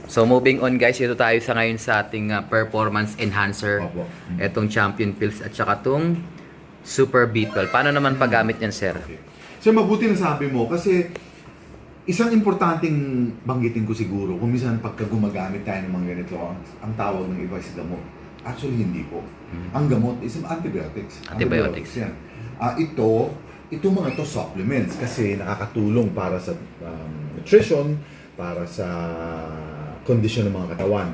So moving on guys, ito tayo sa ngayon sa ating performance enhancer. Opo. Itong Champion Pills at saka itong Super B12. Paano naman paggamit niyan, sir? Okay. So mabuti na sabi mo kasi isang importanteng banggitin ko siguro kung minsan pagka gumagamit tayo ng mga ganito, ang tawag ng iba is gamot. Actually hindi po. Ang gamot is antibiotics. Antibiotics. Yan. Ito mga to supplements kasi nakakatulong para sa nutrition, para sa kondisyon ng mga katawan.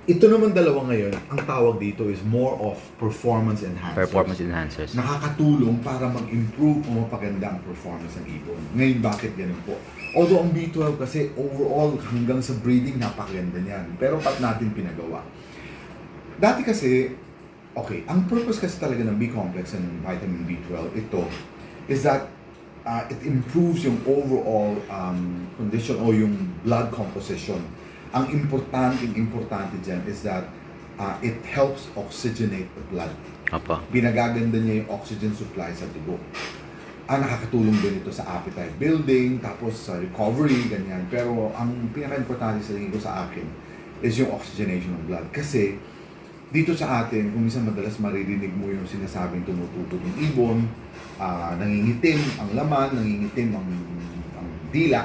Ito naman dalawa ngayon, ang tawag dito is more of performance enhancers. Performance enhancers. Nakakatulong para mag-improve o mapaganda ang performance ng ibon. Ngayon, bakit ganun po? Although ang B12 kasi overall hanggang sa breeding napakaganda niyan. Pero ba't natin pinagawa? Dati kasi, okay, ang purpose kasi talaga ng B-complex and vitamin B12, ito, is that it improves yung overall condition o yung blood composition. Ang importante dyan is that it helps oxygenate the blood. Opo. Binagaganda niya yung oxygen supply sa dugo. Nakakatulong din ito sa appetite building, tapos sa recovery, ganyan. Pero ang pinaka-importante sa tingin ko sa akin is yung oxygenation ng blood. Kasi dito sa atin, kung minsan madalas maririnig mo yung sinasabing tumututok ng ibon, nangingitim ang laman, nangingitim ang dila.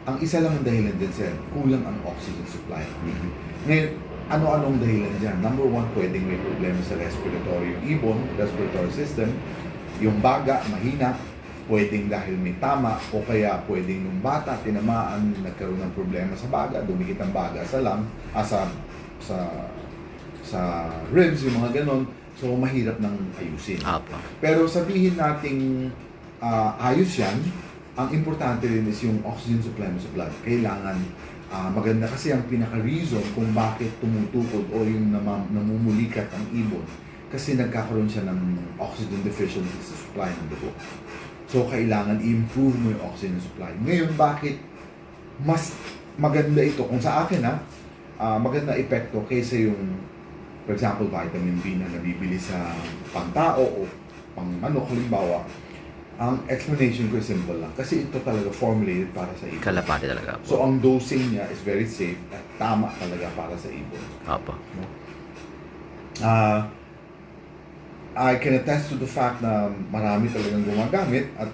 Ang isa lang ang dahilan dyan, sir, kulang ang oxygen supply. Ngayon, ano-anong dahilan dyan? Number one, pwedeng may problema sa respiratory yung ibon, respiratory system. Yung baga, mahina, pwedeng dahil may tama, o kaya pwedeng nung bata, tinamaan, nagkaroon ng problema sa baga, dumikit ang baga sa sa ribs, yung mga ganon. So, mahirap nang ayusin. Opo. Pero sabihin nating ayos yan, ang importante rin is yung oxygen supply mo sa blood. Kailangan maganda kasi ang pinaka-reason kung bakit tumutukod o yung namumulikat ang ibon. Kasi nagkakaroon siya ng oxygen deficiency sa supply ng dugo. So, kailangan i-improve mo yung oxygen supply. Ngayon, bakit mas maganda ito? Kung sa akin maganda epekto kaysa yung, for example, vitamin B na nabibili sa pangtao o pang halimbawa, ang explanation ko is simple lang. Kasi ito talaga formulated para sa ibon. Kalapati talaga po. So, ang dosing niya is very safe at tama talaga para sa ibon. Opo. I can attest to the fact na marami talagang gumagamit at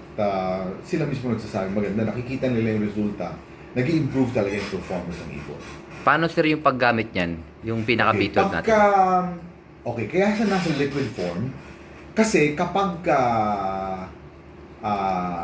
sila mismo nagsasabi maganda. Nakikita nila yung resulta. Nag-i-improve talaga yung performance ng ibon. Paano, sir, yung paggamit niyan? Yung pinaka-B12 natin? Okay, kaya siya nasa liquid form. Kasi kapag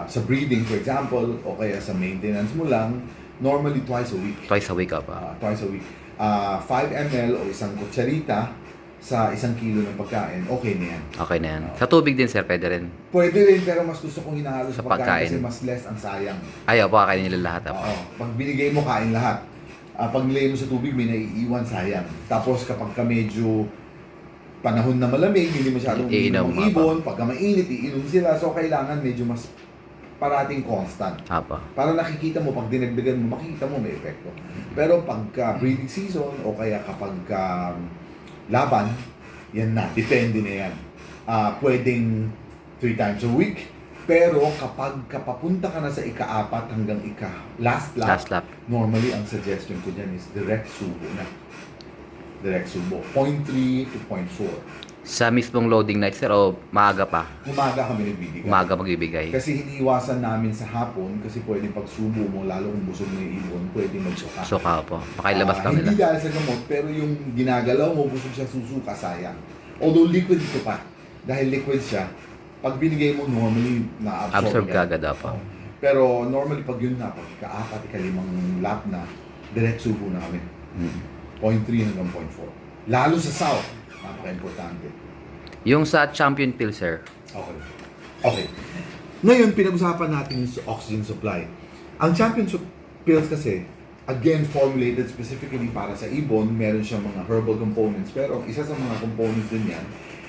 sa breeding, for example, o kaya sa maintenance mo lang, normally twice a week. Twice a week, opo. Twice a week. 5 ml o isang kutsarita sa 1 kilo ng pagkain, okay na yan. Okay na yan. Sa tubig din, sir, pwede rin. Pwede rin, pero mas gusto kong hinahalo sa Sa pagkain kasi pagkain. mas less ang sayang. Ay, opo, kakainin nila lahat, opo. Oo. Pag binigay mo, kain lahat. Pag nilagay mo sa tubig, may naiiwan, sayang. Tapos kapag ka medyo panahon na malamig, hindi masyadong Iinom, ng ibon, pagka mainit, iinom sila. So, kailangan medyo mas parating constant. Opo. Para nakikita mo, pag dinagdagan mo, makikita mo may epekto. Pero pagka breeding season o kaya kapag laban, yan na, depende na yan. Pwedeng 3 times a week, pero kapag papunta ka na sa ika-4 hanggang last lap, normally ang suggestion ko dyan is direct subo na. Direct subo. 0.3 to 0.4. Sa mismong loading night, sir, o maaga pa? Umaga kami nagbibigay. Umaga magbibigay. Kasi hiniiwasan namin sa hapon kasi pwedeng pagsubo mo, lalo kung busog na yung ibon, pwedeng magsuka. Suka po. Makailabas lang nila. Hindi dahil sa gamot, pero yung ginagalaw mo, busog siya, susuka, sayang. Although liquid ito pa, dahil liquid siya, pag binigay mo, normally na-absorb Absorb kagad, opo. Pero normally pag yun na, pag ika-4, ika-5 lap na, direct subo na kami. 0.3 hanggang 0.4. Lalo sa south, napaka-importante. Yung sa Champion Pill, sir. Okay. Ngayon, pinag-usapan natin yung oxygen supply. Ang Champion Pills kasi, again, formulated specifically para sa ibon, meron siyang mga herbal components, pero isa sa mga components din yan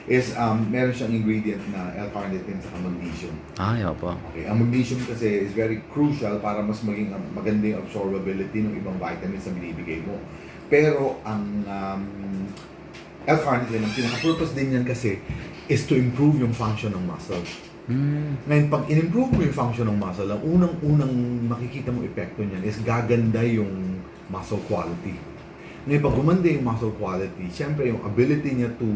is meron siyang ingredient na L-carnitine sa magnesium. Ay, opo. Okay, ang magnesium kasi is very crucial para mas maging maganda yung absorbability ng ibang vitamins na binibigay mo. Pero ang L-carnitine, ang pinaka-purpose din yan kasi is to improve yung function ng muscle. Ngayon, pag in-improve mo yung function ng muscle, ang unang-unang makikita mo epekto niyan is gaganda yung muscle quality. Ngayon, pag gumanda yung muscle quality, syempre yung ability niya to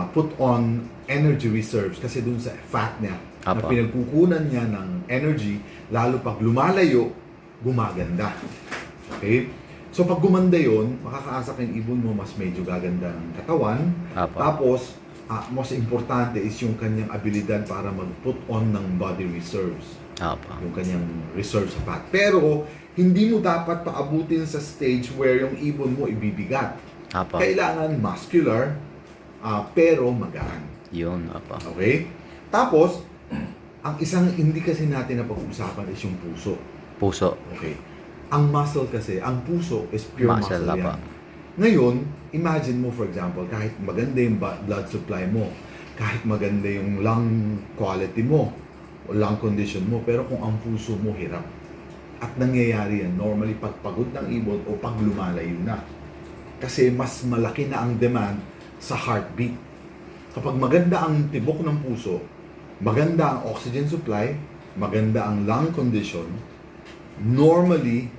put on energy reserves kasi dun sa fat niya na Apo. pinagkukunan niya ng energy, lalo pag lumalayo, gumaganda. Okay? So pag gumanda yun, makakaasa ka yung ibon mo, mas medyo gaganda ang katawan. Apo. Tapos, most importante is yung kanyang abilidad para mag-put on ng body reserves. Apo. Yung kanyang reserves sa fat. Pero, hindi mo dapat paabutin sa stage where yung ibon mo ibibigat. Apo. Kailangan muscular, pero magaan. Yun, apo. Okay? Tapos, ang isang hindi kasi natin napag-usapan is yung puso. Puso. Okay? Ang muscle kasi, ang puso is pure muscle, Muscle, yan. apa. Ngayon, imagine mo for example, kahit maganda yung blood supply mo, kahit maganda yung lung quality mo, o lung condition mo, pero kung ang puso mo hirap, at nangyayari yan, normally pagpagod ng ibon o pag lumalayo na. Kasi mas malaki na ang demand sa heartbeat. Kapag maganda ang tibok ng puso, maganda ang oxygen supply, maganda ang lung condition, normally,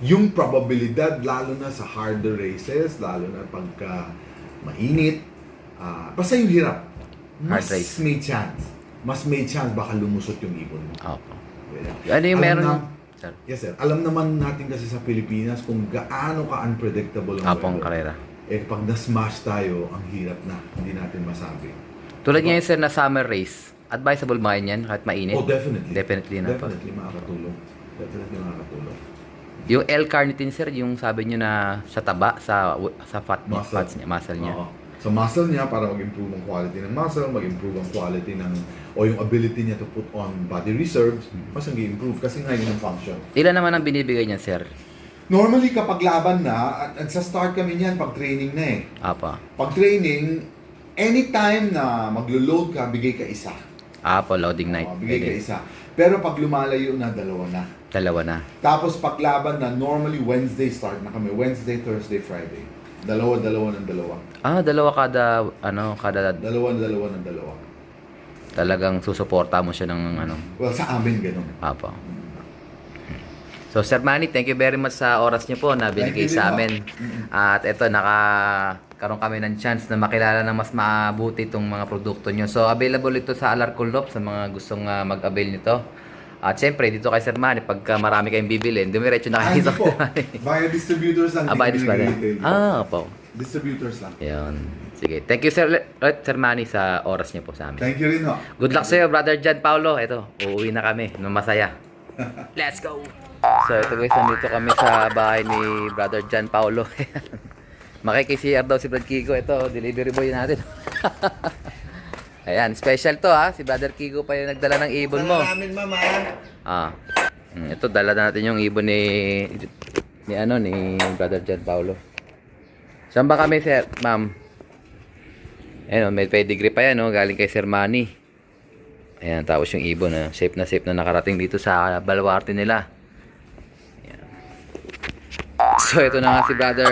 yung probabilidad, lalo na sa harder races, lalo na pagka mainit, basta yung hirap, mas Hard race. may chance. Mas may chance baka lumusot yung ibon mo. Apo. Yeah. Ano yung Alam meron? na- Sir. Yes sir, alam naman natin kasi sa Pilipinas kung gaano ka-unpredictable ang Apong weather. karera. Eh pag na-smash tayo, ang hirap na, hindi natin masabi. Tulad ngayon, sir, na summer race. Advisable ba yan kahit mainit? Oh, definitely. Definitely na po. Definitely makakatulong. Definitely makakatulong. Yung L-carnitine, sir, yung sabi nyo na sa taba, sa fat niya, Muscle. fats niya, muscle niya. Oo. Sa muscle niya, para mag-improve ang quality ng muscle, mag-improve ang quality ng, o yung ability niya to put on body reserves, mas nag-improve kasi nga yun ang function. Ilan naman ang binibigay niya, sir? Normally, kapag laban na, at sa start kami niyan, pag training na eh. Apa. Pag training, anytime na maglo-load ka, bigay ka isa. Apo, loading night. Bigay ka Pwede. isa. Pero pag lumalayo na, dalawa na. Dalawa na. Tapos pag laban na, normally Wednesday start na kami. Wednesday, Thursday, Friday. Dalawa ng dalawa. Dalawa kada, kada Dalawa ng dalawa. talagang susuporta mo siya ng Well, sa amin ganun. Apo. So, Sir Manny, thank you very much sa oras niyo po na binigay Thank you sa din amin. At ito, nakakaroon kami ng chance na makilala ng mas mabuti itong mga produkto niyo. So, available ito sa Alarcolop sa mga gustong mag-avail nito. At syempre, dito kay Sir Manny, pagka marami kayong bibilin, dumiretso na kayo Hindi dito. po. Via distributors lang. By this pala. retail. Po. Distributors lang. Yun. Sige. Thank you, Sir Manny, sa oras niyo po sa amin. Thank you rin ho. Good luck sa'yo, Brother Jan Paulo. Ito, uuwi na kami ng masaya. Let's go! So, ito guys, nandito kami sa bahay ni Brother Jan Paulo. Makikicr daw si Brad Kiko. Ito, delivery boy natin. Ayan, special to ha. Si Brother Kiko pa yung nagdala ng ibon mo. Salamin, mama. Ito, dala na natin yung ibon ni Brother Jan Paulo. Saan ba kami, sir? Ma'am. Ayan, may pedigree pa yan, no? Galing kay Sir Manny. Ayan, tapos yung ibon, safe na nakarating dito sa baluarte nila. Ayan. So, ito na nga si Brother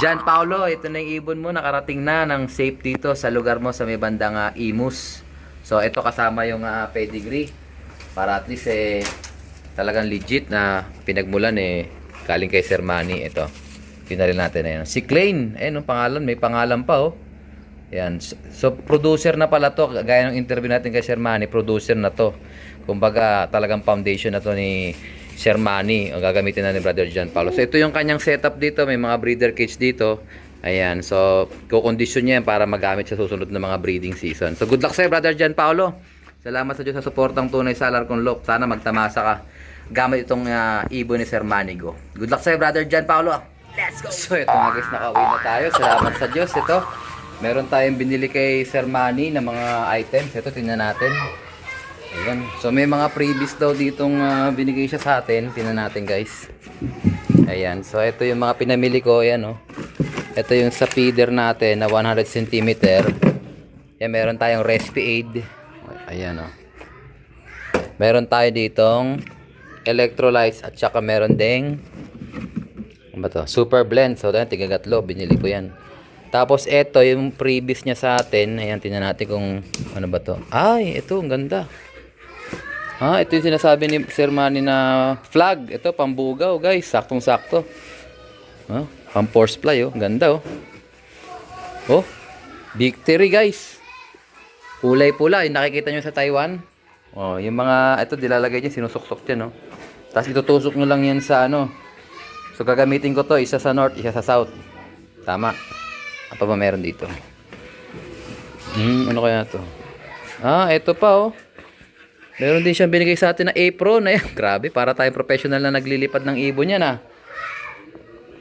Jan Paulo. Ito na yung ibon mo, nakarating na ng safe dito sa lugar mo sa may bandang Imus. So, ito kasama yung pedigree. Para at least, talagang legit na pinagmulan, galing kay Sir Manny. Ito, pinaril natin na yan. Si Klein, yung pangalan, may pangalan pa, oh. Yan. So, producer na pala to. Gaya ng interview natin kay Sir Manny, producer na to. Kumbaga, talagang foundation na to ni Sir Manny. O gagamitin na ni Brother Jan Paulo. So, ito yung kanyang setup dito. May mga breeder cage dito. Ayan. So, kukondisyon niya yan para magamit sa susunod na mga breeding season. So, good luck sa'yo, Brother Jan Paulo. Salamat sa Diyos sa suportang tunay sa Alarcolop. Sana magtamasa ka gamit itong ibon ni Sir Manny Go. Good luck sa'yo, Brother Jan Paulo. Let's go! So, ito nga guys, nakauwi na tayo. Salamat sa Diyos. Ito. Meron tayong binili kay Sir Manny na mga items. Ito, tingnan natin. Ayan. So, may mga freebies daw ditong binigay siya sa atin. Tingnan natin, guys. Ayan. So, ito yung mga pinamili ko. Ayan, oh. Ito yung sa feeder natin na 100 cm. Ayan, meron tayong Respi Aid. Ayan, oh. Meron tayo ditong electrolytes at saka meron ding ano ba to? Super Blend. So, dahil tigagatlo. Binili ko yan. Tapos ito yung previous niya sa atin. Ayan, tingnan natin kung ano ba to. Ay, ito ang ganda. Ito yung sinasabi ni Sir Manny na flag. Ito, pambugaw, guys. Saktong-sakto. Pang force fly, oh. Ganda, oh. Oh, victory, guys. Kulay pula. Yung nakikita nyo sa Taiwan. Oh, yung mga, ito, dilalagay dyan. Sinusuksok dyan, oh. Tapos itutusok nyo lang yan sa, ano. So, gagamitin ko to. Isa sa north, isa sa south. Tama. Ano pa ba meron dito? Ano kaya to? Ito pa, oh. Meron din siyang binigay sa atin na apron. Ayan, grabe. Para tayong professional na naglilipad ng ibon yan, ah.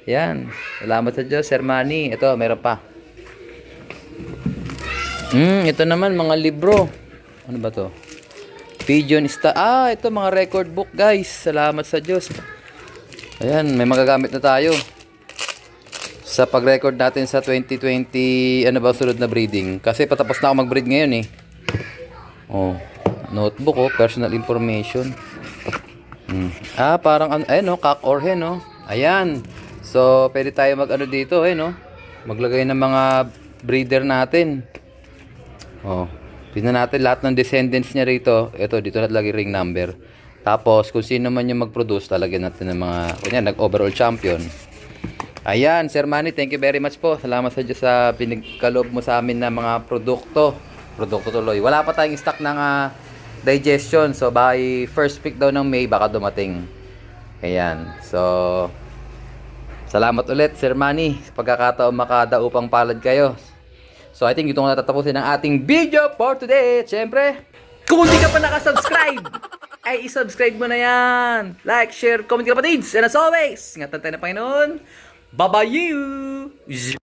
Yan. Salamat sa Diyos, Sir Manny. Ito, meron pa. Ito naman, mga libro. Ano ba to? Pigeon Star. Ito, mga record book, guys. Salamat sa Diyos. Ayan, may magagamit na tayo. Sa pag-record natin sa 2020, ano ba sunod na breeding? Kasi patapos na ako mag-breed ngayon, eh. Oh. Notebook, oh, personal information. Parang ayun, oh, cock or hen, oh. Ayan. So, pwede tayo mag-ano dito, eh, no? Maglagay ng mga breeder natin. Oh. Tingnan natin lahat ng descendants niya rito. Ito, dito natin ring number. Tapos, kung sino man yung mag-produce, talagyan natin ng mga, kunya, nag-overall champion. Ayan, Sir Manny, thank you very much po. Salamat sa Diyos sa pinagkaloob mo sa amin na mga produkto. Produkto tuloy. Wala pa tayong stock ng digestion. So, by first week daw ng May, baka dumating. Ayan. So, salamat ulit, Sir Manny, sa pagkakataon makadaupang palad kayo. So, I think ito na tatapusin ang ating video for today. Siyempre, kung hindi ka pa nakasubscribe, ay isubscribe mo na yan. Like, share, comment, kapatids. And as always, ingatan tayo ng Panginoon. Bye-bye you!